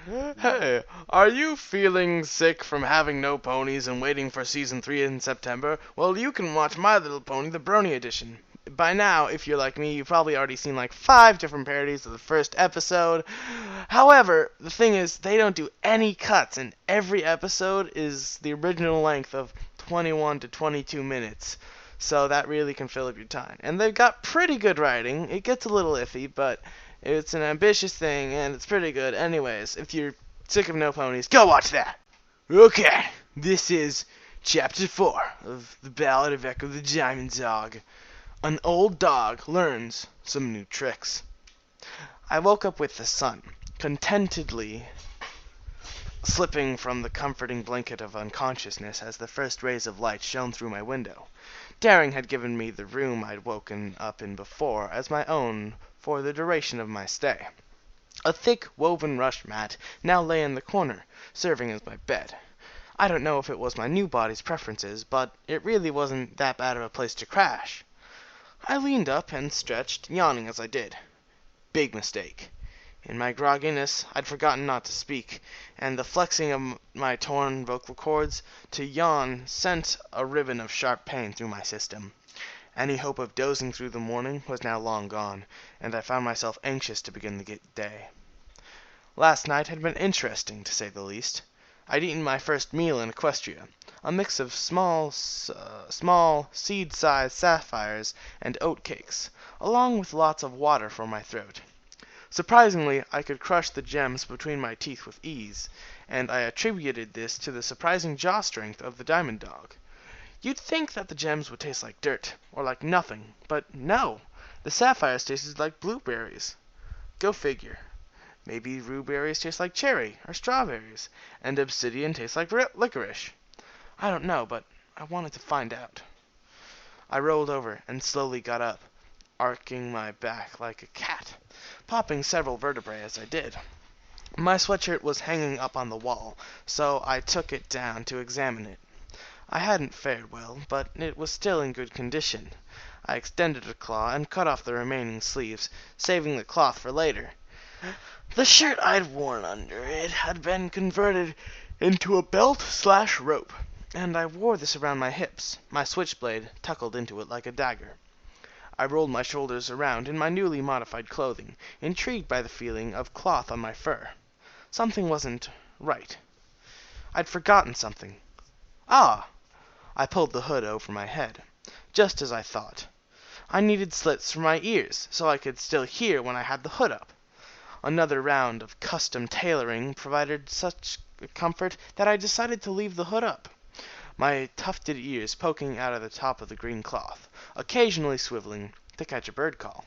Hey, are you feeling sick from having no ponies and waiting for season 3 in September? Well, you can watch My Little Pony, the Brony edition. By now, if you're like me, you've probably already seen like 5 different parodies of the first episode. However, the thing is, they don't do any cuts, and every episode is the original length of 21 to 22 minutes. So that really can fill up your time. And they've got pretty good writing. It gets a little iffy, but it's an ambitious thing, and it's pretty good. Anyways, if you're sick of no ponies, go watch that. Okay, this is Chapter 4 of the Ballad of Echo the Diamond Dog. An old dog learns some new tricks. I woke up with the sun, contentedly slipping from the comforting blanket of unconsciousness as the first rays of light shone through my window. Daring had given me the room I'd woken up in before as my own for the duration of my stay. A thick woven rush mat now lay in the corner, serving as my bed. I don't know if it was my new body's preferences, but it really wasn't that bad of a place to crash. I leaned up and stretched, yawning as I did. Big mistake. In my grogginess, I'd forgotten not to speak, and the flexing of my torn vocal cords to yawn sent a ribbon of sharp pain through my system. Any hope of dozing through the morning was now long gone, and I found myself anxious to begin the day. Last night had been interesting, to say the least. I'd eaten my first meal in Equestria, a mix of small seed-sized sapphires and oat cakes, along with lots of water for my throat. Surprisingly, I could crush the gems between my teeth with ease, and I attributed this to the surprising jaw strength of the diamond dog. You'd think that the gems would taste like dirt, or like nothing, but no! The sapphires tasted like blueberries. Go figure. Maybe rhueberries taste like cherry, or strawberries, and obsidian tastes like licorice. I don't know, but I wanted to find out. I rolled over and slowly got up, arcing my back like a cat, popping several vertebrae as I did. My sweatshirt was hanging up on the wall, so I took it down to examine it. I hadn't fared well, but it was still in good condition. I extended a claw and cut off the remaining sleeves, saving the cloth for later. The shirt I'd worn under it had been converted into a belt/rope, and I wore this around my hips, my switchblade tucked into it like a dagger. I rolled my shoulders around in my newly modified clothing, intrigued by the feeling of cloth on my fur. Something wasn't right. I'd forgotten something. Ah! I pulled the hood over my head, just as I thought. I needed slits for my ears, so I could still hear when I had the hood up. Another round of custom tailoring provided such comfort that I decided to leave the hood up, my tufted ears poking out of the top of the green cloth, occasionally swiveling to catch a bird call.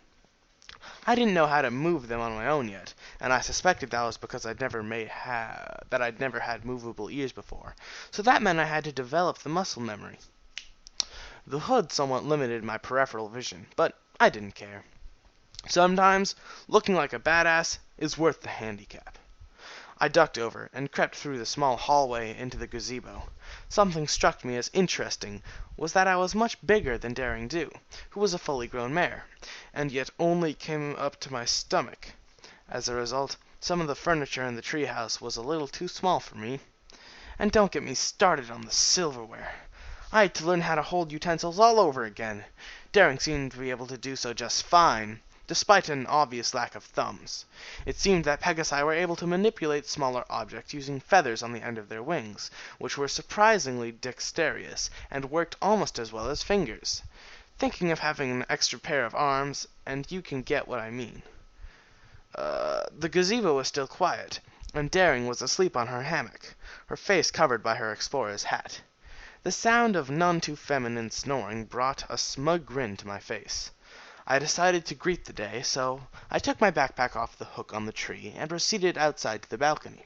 I didn't know how to move them on my own yet, and I suspected that was because I'd never had movable ears before, so that meant I had to develop the muscle memory. The hood somewhat limited my peripheral vision, but I didn't care. Sometimes, looking like a badass is worth the handicap. I ducked over and crept through the small hallway into the gazebo. Something struck me as interesting was that I was much bigger than Daring Do, who was a fully grown mare, and yet only came up to my stomach. As a result, some of the furniture in the treehouse was a little too small for me. And don't get me started on the silverware. I had to learn how to hold utensils all over again. Daring seemed to be able to do so just fine, despite an obvious lack of thumbs. It seemed that Pegasi were able to manipulate smaller objects using feathers on the end of their wings, which were surprisingly dexterous, and worked almost as well as fingers. Thinking of having an extra pair of arms, and you can get what I mean. The gazebo was still quiet, and Daring was asleep on her hammock, her face covered by her explorer's hat. The sound of none too feminine snoring brought a smug grin to my face. I decided to greet the day, so I took my backpack off the hook on the tree and proceeded outside to the balcony.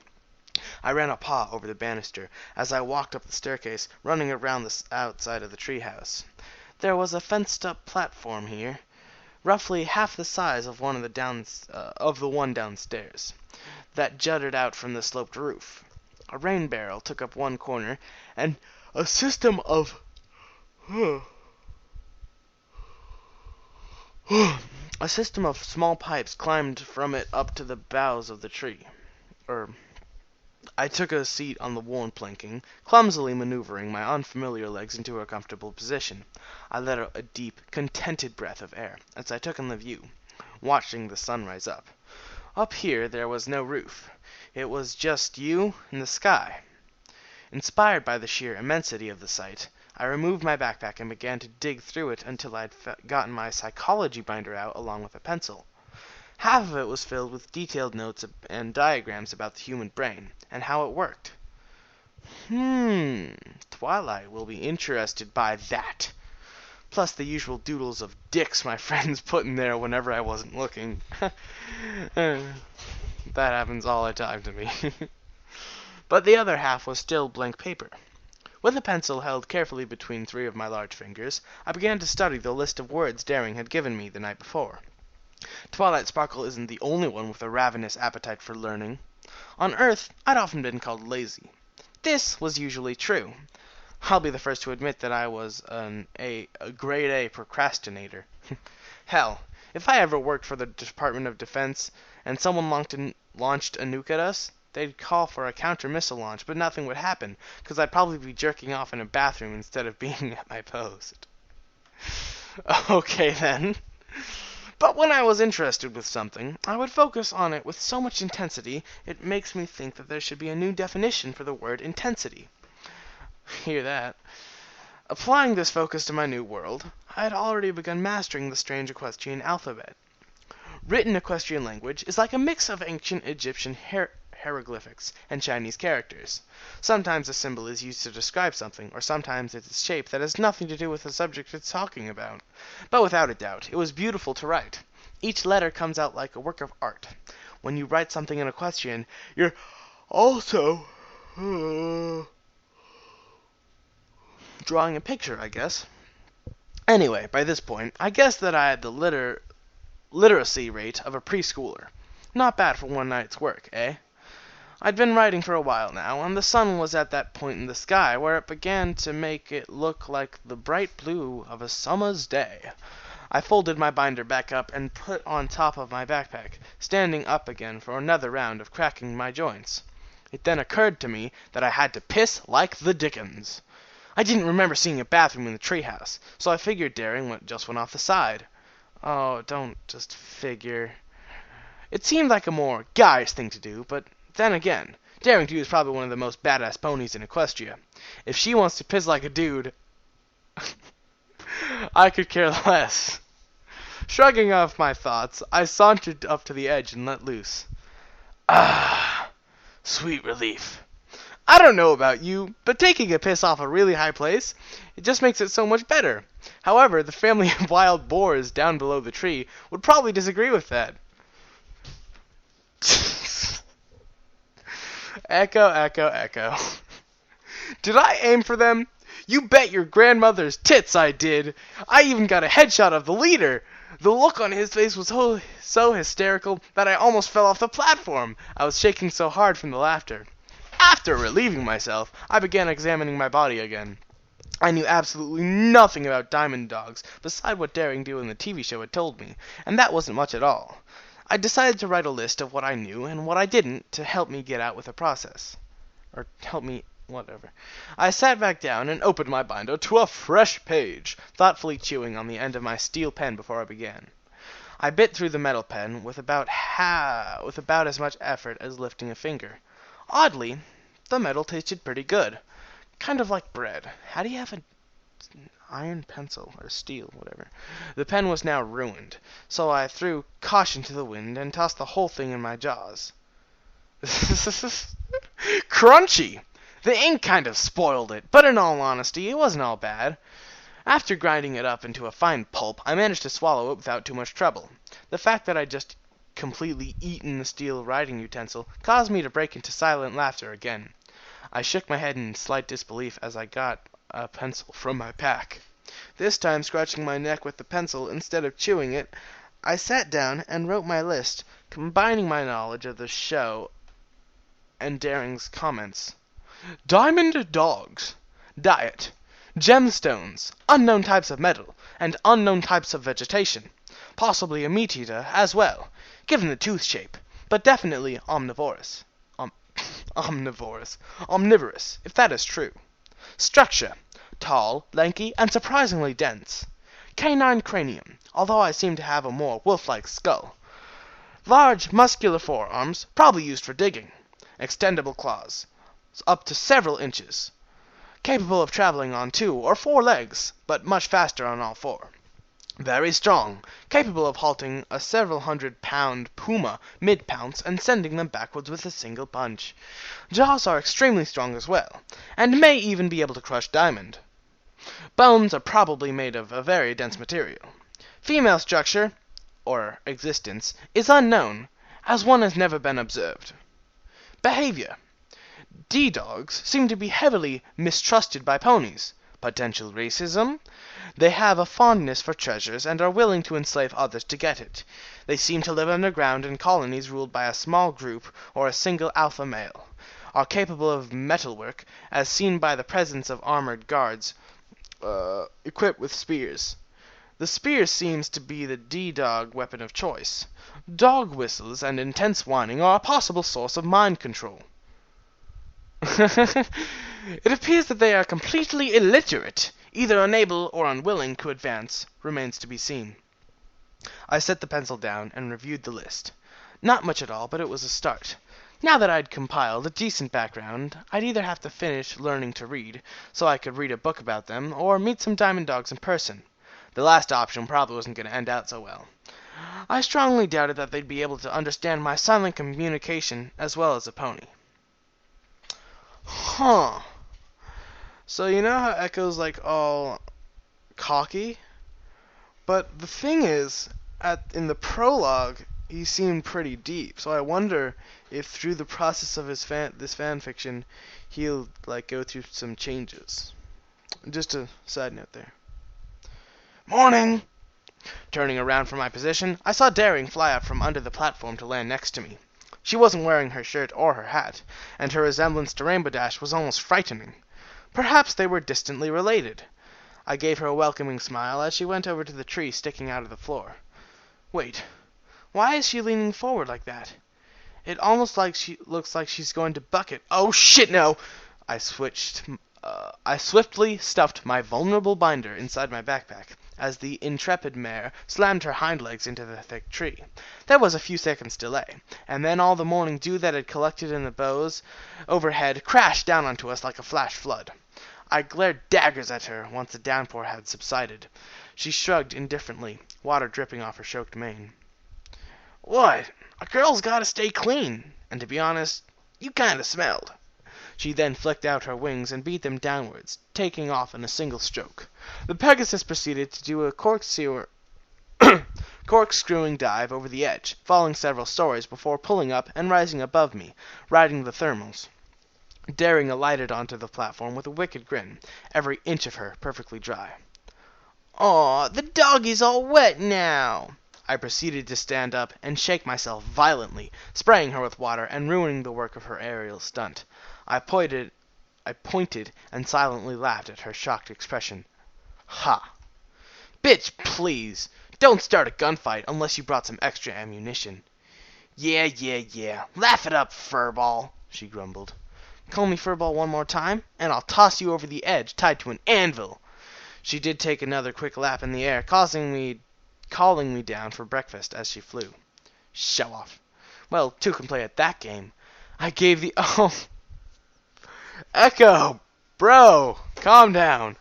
I ran a paw over the banister as I walked up the staircase, running around the outside of the treehouse. There was a fenced-up platform here, roughly half the size of the one downstairs, that jutted out from the sloped roof. A rain barrel took up one corner, and a system of small pipes climbed from it up to the boughs of the tree. I took a seat on the worn planking, clumsily maneuvering my unfamiliar legs into a comfortable position. I let out a deep, contented breath of air as I took in the view, watching the sun rise up. Up here there was no roof. It was just you and the sky. Inspired by the sheer immensity of the sight, I removed my backpack and began to dig through it until I'd gotten my psychology binder out along with a pencil. Half of it was filled with detailed notes and diagrams about the human brain, and how it worked. Twilight will be interested by that. Plus the usual doodles of dicks my friends put in there whenever I wasn't looking. That happens all the time to me. But the other half was still blank paper. With a pencil held carefully between 3 of my large fingers, I began to study the list of words Daring had given me the night before. Twilight Sparkle isn't the only one with a ravenous appetite for learning. On Earth, I'd often been called lazy. This was usually true. I'll be the first to admit that I was a grade A procrastinator. Hell, if I ever worked for the Department of Defense and someone launched a nuke at us, they'd call for a counter-missile launch, but nothing would happen, because I'd probably be jerking off in a bathroom instead of being at my post. Okay then. But when I was interested with something, I would focus on it with so much intensity, it makes me think that there should be a new definition for the word intensity. Hear that? Applying this focus to my new world, I had already begun mastering the strange equestrian alphabet. Written equestrian language is like a mix of ancient Egyptian hieroglyphics and Chinese characters. Sometimes a symbol is used to describe something, or sometimes it's a shape that has nothing to do with the subject it's talking about. But without a doubt, it was beautiful to write. Each letter comes out like a work of art. When you write something in equestrian, you're also drawing a picture, I guess. Anyway, by this point, I guessed that I had the literacy rate of a preschooler. Not bad for one night's work, eh? I'd been writing for a while now, and the sun was at that point in the sky where it began to make it look like the bright blue of a summer's day. I folded my binder back up and put on top of my backpack, standing up again for another round of cracking my joints. It then occurred to me that I had to piss like the dickens. I didn't remember seeing a bathroom in the treehouse, so I figured Daring just went off the side. Oh, don't just figure. It seemed like a more guyish thing to do, but then again, Daring Dude is probably one of the most badass ponies in Equestria. If she wants to piss like a dude, I could care less. Shrugging off my thoughts, I sauntered up to the edge and let loose. Ah, sweet relief. I don't know about you, but taking a piss off a really high place, it just makes it so much better. However, the family of wild boars down below the tree would probably disagree with that. Echo, echo, echo. Did I aim for them? You bet your grandmother's tits I did. I even got a headshot of the leader. The look on his face was so hysterical that I almost fell off the platform. I was shaking so hard from the laughter. After relieving myself, I began examining my body again. I knew absolutely nothing about diamond dogs, beside what Daring Do in the TV show had told me, and that wasn't much at all. I decided to write a list of what I knew and what I didn't to help me get out with the process. Or help me, whatever. I sat back down and opened my binder to a fresh page, thoughtfully chewing on the end of my steel pen before I began. I bit through the metal pen with about as much effort as lifting a finger. Oddly, the metal tasted pretty good. Kind of like bread. How do you have an iron pencil, or steel, whatever? The pen was now ruined, so I threw caution to the wind and tossed the whole thing in my jaws. Crunchy! The ink kind of spoiled it, but in all honesty, it wasn't all bad. After grinding it up into a fine pulp, I managed to swallow it without too much trouble. The fact that I'd just completely eaten the steel writing utensil caused me to break into silent laughter again. I shook my head in slight disbelief as I got a pencil from my pack. This time, scratching my neck with the pencil instead of chewing it, I sat down and wrote my list, combining my knowledge of the show and Daring's comments. Diamond dogs. Diet. Gemstones. Unknown types of metal. And unknown types of vegetation. Possibly a meat eater as well, given the tooth shape, but definitely omnivorous. Omnivorous, if that is true. Structure: tall, lanky, and surprisingly dense. Canine cranium, although I seem to have a more wolf-like skull. Large, muscular forearms, probably used for digging. Extendable claws, up to several inches. Capable of traveling on 2 or 4 legs, but much faster on all 4. Very strong, capable of halting a several hundred-pound puma mid-pounce and sending them backwards with a single punch. Jaws are extremely strong as well, and may even be able to crush diamond. Bones are probably made of a very dense material. Female structure, or existence, is unknown, as one has never been observed. Behavior: D-dogs seem to be heavily mistrusted by ponies. Potential racism: they have a fondness for treasures and are willing to enslave others to get it. They seem to live underground in colonies ruled by a small group or a single alpha male. Are capable of metalwork, as seen by the presence of armored guards equipped with spears. The spear seems to be the D-dog weapon of choice. Dog whistles and intense whining are a possible source of mind control. It appears that they are completely illiterate. Either unable or unwilling to advance remains to be seen. I set the pencil down and reviewed the list. Not much at all, but it was a start. Now that I'd compiled a decent background, I'd either have to finish learning to read, so I could read a book about them, or meet some diamond dogs in person. The last option probably wasn't going to end out so well. I strongly doubted that they'd be able to understand my silent communication as well as a pony. Huh. So you know how Echo's like all cocky? But the thing is, in the prologue, he seemed pretty deep. So I wonder if through the process of this fan fiction, he'll like go through some changes. Just a side note there. Morning! Turning around from my position, I saw Daring fly out from under the platform to land next to me. She wasn't wearing her shirt or her hat, and her resemblance to Rainbow Dash was almost frightening. Perhaps they were distantly related. I gave her a welcoming smile as she went over to the tree sticking out of the floor. Wait, why is she leaning forward like that? It almost looks like she's going to buck it. Oh shit, no! I swiftly stuffed my vulnerable binder inside my backpack as the intrepid mare slammed her hind legs into the thick tree. There was a few seconds' delay, and then all the morning dew that had collected in the boughs overhead crashed down onto us like a flash flood. I glared daggers at her once the downpour had subsided. She shrugged indifferently, water dripping off her choked mane. What? A girl's gotta stay clean, and to be honest, you kinda smelled. She then flicked out her wings and beat them downwards, taking off in a single stroke. The Pegasus proceeded to do a corkscrewing dive over the edge, falling several stories before pulling up and rising above me, riding the thermals. Daring alighted onto the platform with a wicked grin, every inch of her perfectly dry. Aw, the doggie's all wet now! I proceeded to stand up and shake myself violently, spraying her with water and ruining the work of her aerial stunt. I pointed and silently laughed at her shocked expression. Ha! Bitch, please! Don't start a gunfight unless you brought some extra ammunition. Yeah. Laugh it up, furball, she grumbled. Call me furball one more time, and I'll toss you over the edge tied to an anvil. She did take another quick lap in the air, calling me down for breakfast as she flew. Show off. Well, two can play at that game. I gave the... Oh... Echo! Bro! Calm down.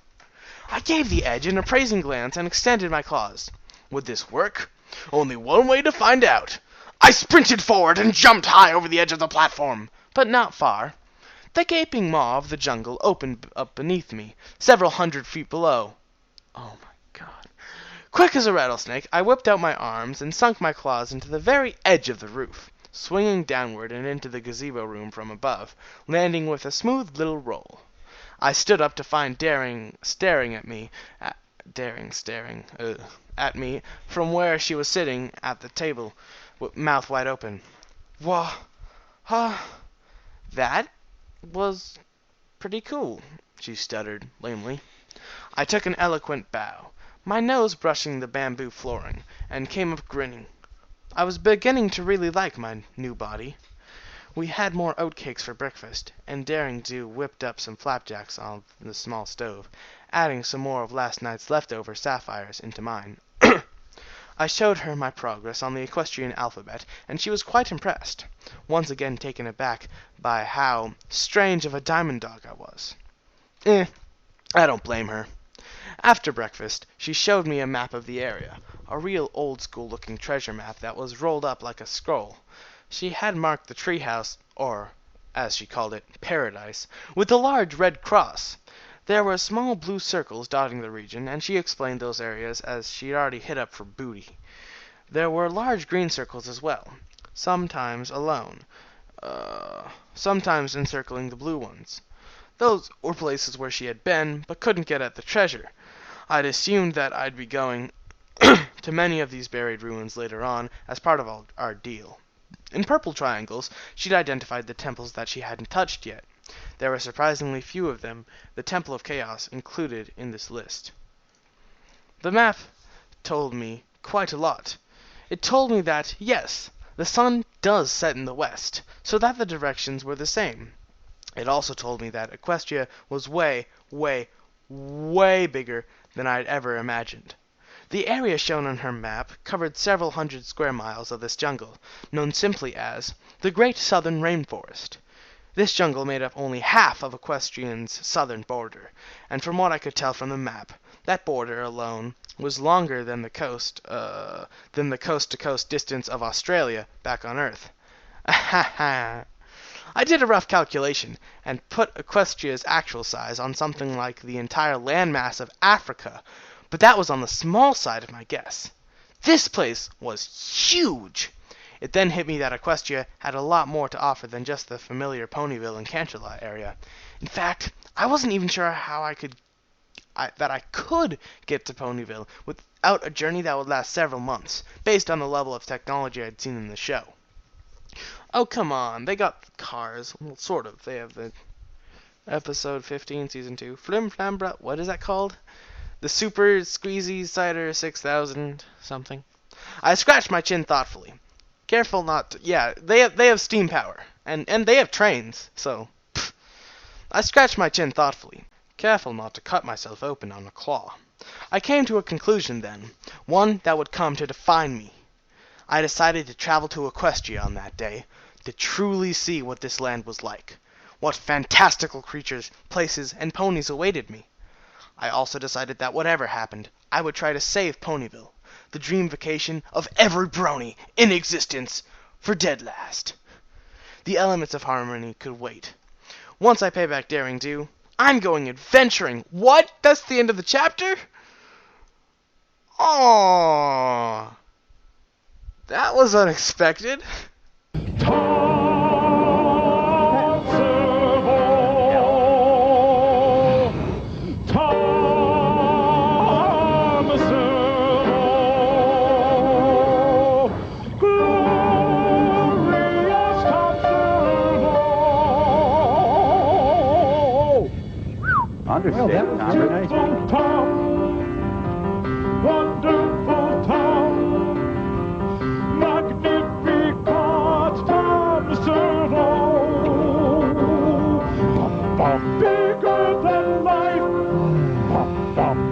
I gave the edge an appraising glance and extended my claws. Would this work? Only one way to find out. I sprinted forward and jumped high over the edge of the platform, but not far. The gaping maw of the jungle opened up beneath me, several hundred feet below. Oh my god. Quick as a rattlesnake, I whipped out my arms and sunk my claws into the very edge of the roof, swinging downward and into the gazebo room from above, landing with a smooth little roll. I stood up to find Daring staring at me from where she was sitting at the table, with mouth wide open. That was pretty cool, she stuttered lamely. I took an eloquent bow, my nose brushing the bamboo flooring, and came up grinning. I was beginning to really like my new body. We had more oatcakes for breakfast, and Daring Do whipped up some flapjacks on the small stove, adding some more of last night's leftover sapphires into mine. I showed her my progress on the equestrian alphabet, and she was quite impressed, once again taken aback by how strange of a diamond dog I was. I don't blame her. After breakfast, she showed me a map of the area, a real old-school-looking treasure map that was rolled up like a scroll. She had marked the treehouse, or, as she called it, paradise, with a large red cross. There were small blue circles dotting the region, and she explained those areas as she'd already hit up for booty. There were large green circles as well, sometimes alone, sometimes encircling the blue ones. Those were places where she had been, but couldn't get at the treasure. I'd assumed that I'd be going to many of these buried ruins later on as part of our deal. In purple triangles, she'd identified the temples that she hadn't touched yet. There were surprisingly few of them, the Temple of Chaos included in this list. The map told me quite a lot. It told me that, yes, the sun does set in the west, so that the directions were the same. It also told me that Equestria was way, way, way bigger than I'd ever imagined. The area shown on her map covered several hundred square miles of this jungle, known simply as the Great Southern Rainforest. This jungle made up only half of Equestrian's southern border, and from what I could tell from the map, that border alone was longer than the coast-to-coast distance of Australia back on Earth. Ahaha! I did a rough calculation, and put Equestria's actual size on something like the entire landmass of Africa, but that was on the small side of my guess. This place was huge! It then hit me that Equestria had a lot more to offer than just the familiar Ponyville and Canterlot area. In fact, I wasn't even sure how I could get to Ponyville without a journey that would last several months, based on the level of technology I'd seen in the show. Oh, come on, they got cars. Well, sort of. They have the episode 15, season 2. Flim Flambra, what is that called? The Super Squeezy Cider 6000 something. I scratched my chin thoughtfully. Careful not to... Yeah, they have steam power. And they have trains, so... Pfft. I scratched my chin thoughtfully. Careful not to cut myself open on a claw. I came to a conclusion then. One that would come to define me. I decided to travel to Equestria on that day, to truly see what this land was like. What fantastical creatures, places, and ponies awaited me. I also decided that whatever happened, I would try to save Ponyville, the dream vacation of every brony in existence, for dead last. The elements of harmony could wait. Once I pay back Daring Do, I'm going adventuring. What? That's the end of the chapter? Aww. That was unexpected. Understand, well, that was nice. Wonderful town, magnificat Tom Servo, bigger than life,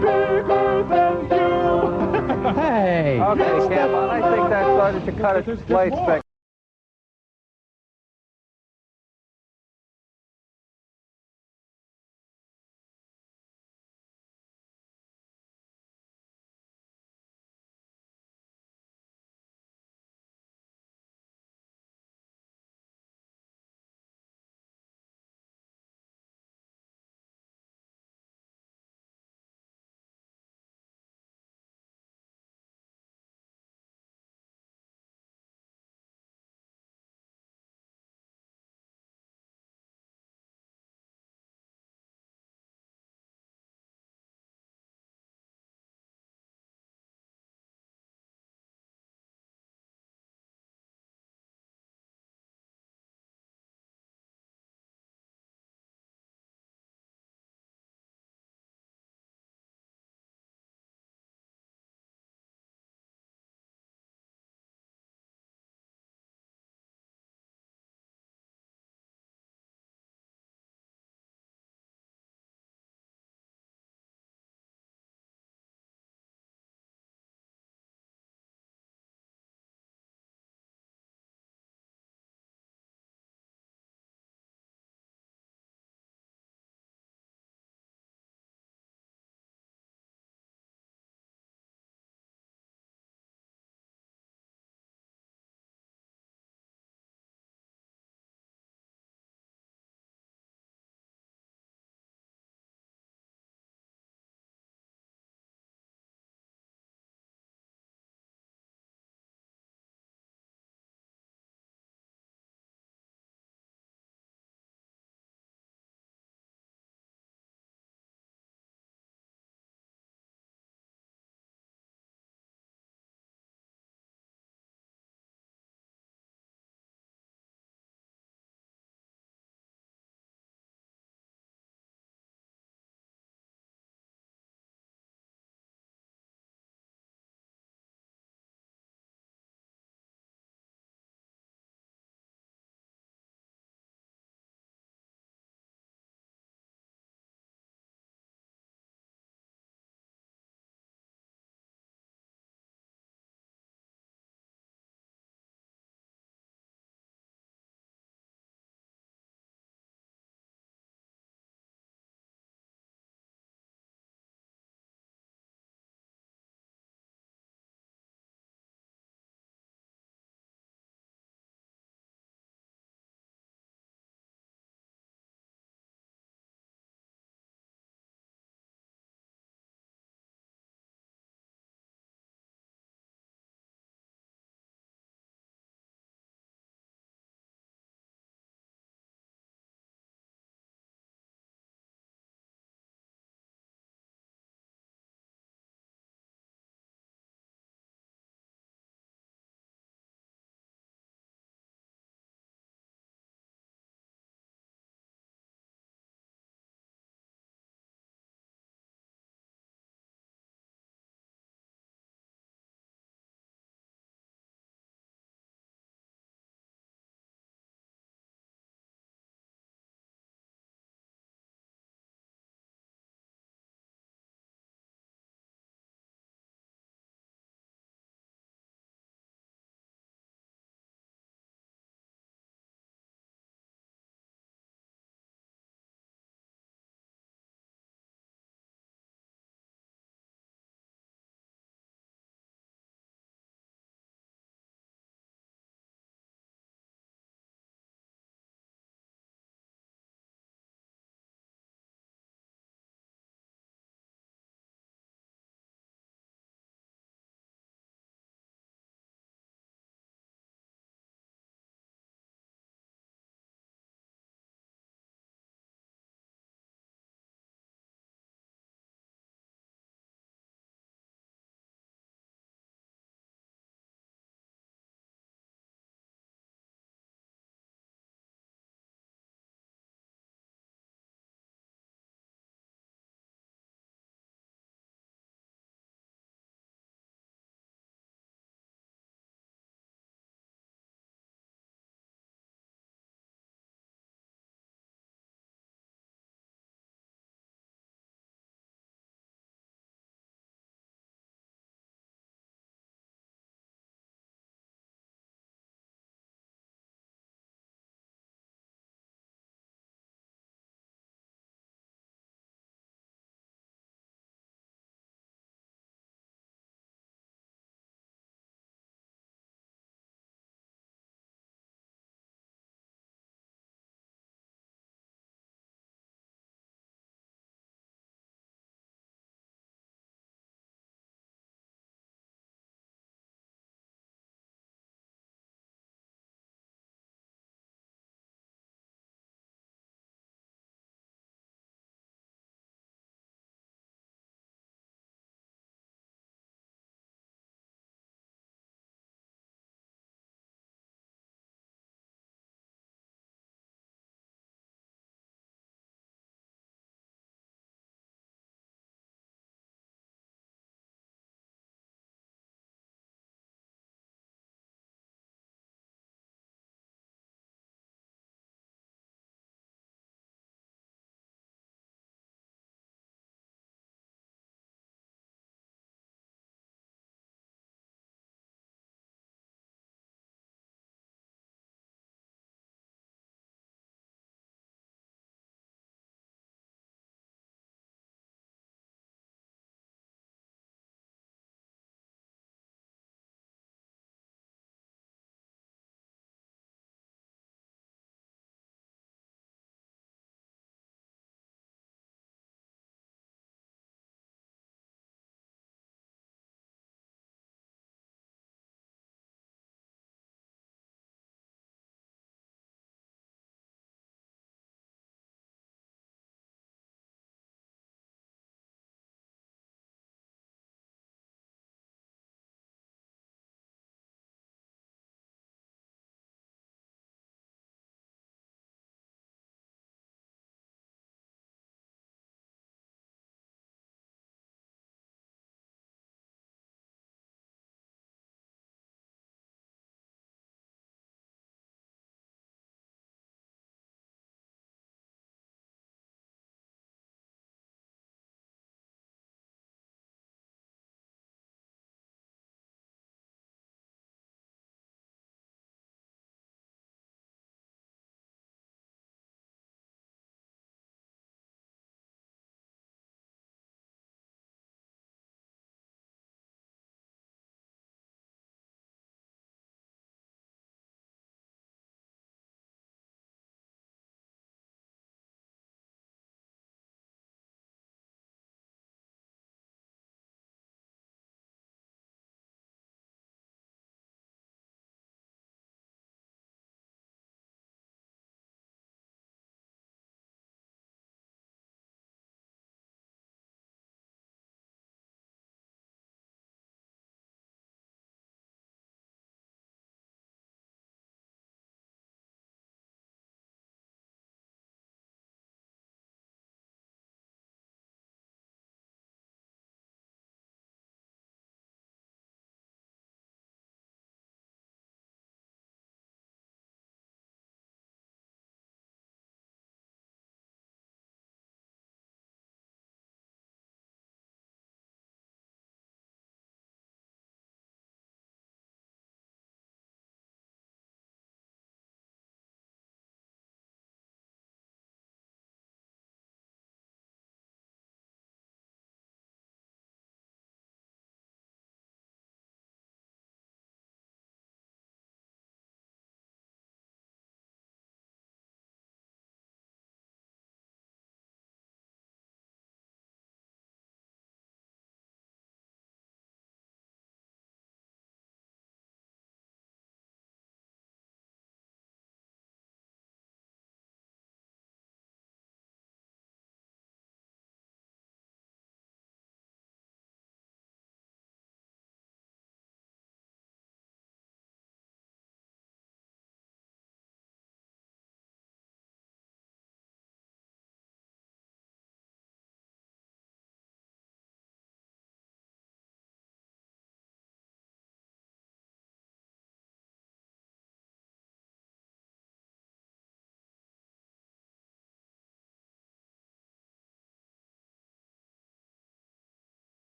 bigger than you. Hey! Okay, Cam, I think that started to cut its blade spec.